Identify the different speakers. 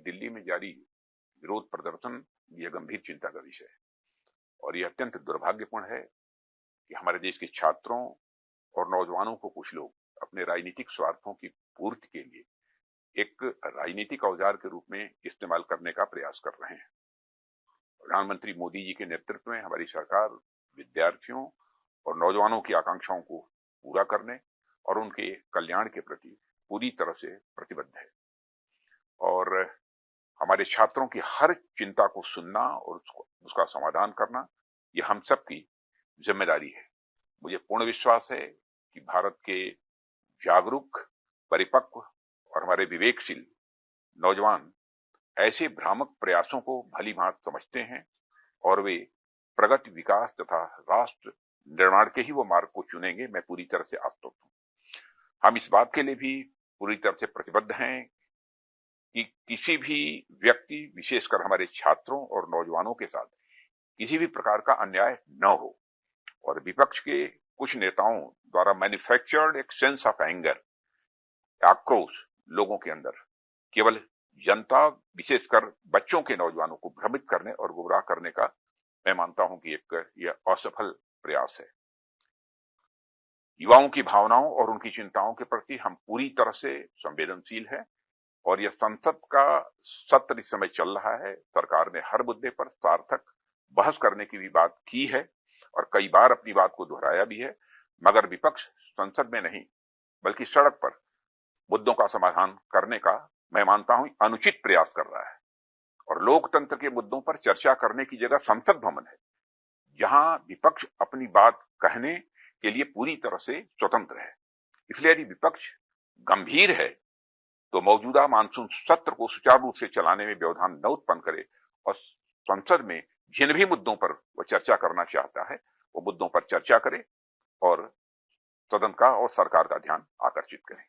Speaker 1: दिल्ली में जारी विरोध प्रदर्शन यह गंभीर चिंता का विषय है और यह अत्यंत दुर्भाग्यपूर्ण है कि हमारे देश के छात्रों और नौजवानों को कुछ लोग अपने राजनीतिक स्वार्थों की पूर्ति के लिए एक राजनीतिक औजार के रूप में इस्तेमाल करने का प्रयास कर रहे हैं। प्रधानमंत्री मोदी जी के नेतृत्व में हमारी सरकार विद्यार्थियों और नौजवानों की आकांक्षाओं को पूरा करने और उनके कल्याण के प्रति पूरी तरह से प्रतिबद्ध है और हमारे छात्रों की हर चिंता को सुनना और उसका समाधान करना यह हम सबकी जिम्मेदारी है। मुझे पूर्ण विश्वास है कि भारत के जागरूक, परिपक्व और हमारे विवेकशील नौजवान ऐसे भ्रामक प्रयासों को भली भांति समझते हैं और वे प्रगति, विकास तथा राष्ट्र निर्माण के ही वो मार्ग को चुनेंगे। मैं पूरी तरह से आश्वस्त हूं। हम इस बात के लिए भी पूरी तरह से प्रतिबद्ध हैं कि किसी भी व्यक्ति, विशेषकर हमारे छात्रों और नौजवानों के साथ किसी भी प्रकार का अन्याय न हो और विपक्ष के कुछ नेताओं द्वारा मैन्युफैक्चर्ड एक सेंस ऑफ एंगर, आक्रोश लोगों के अंदर केवल जनता, विशेषकर बच्चों के नौजवानों को भ्रमित करने और गुमराह करने का मैं मानता हूं कि यह असफल प्रयास है। युवाओं की भावनाओं और उनकी चिंताओं के प्रति हम पूरी तरह से संवेदनशील हैं और यह संसद का सत्र इस समय चल रहा है। सरकार ने हर मुद्दे पर सार्थक बहस करने की भी बात की है और कई बार अपनी बात को दोहराया भी है, मगर विपक्ष संसद में नहीं बल्कि सड़क पर मुद्दों का समाधान करने का मैं मानता हूं अनुचित प्रयास कर रहा है और लोकतंत्र के मुद्दों पर चर्चा करने की जगह संसद भवन है, जहां विपक्ष अपनी बात कहने के लिए पूरी तरह से स्वतंत्र है। इसलिए यदि विपक्ष गंभीर है तो मौजूदा मानसून सत्र को सुचारू रूप से चलाने में व्यवधान न उत्पन्न करे और संसद में जिन भी मुद्दों पर वह चर्चा करना चाहता है वो मुद्दों पर चर्चा करे और सदन का और सरकार का ध्यान आकर्षित करें।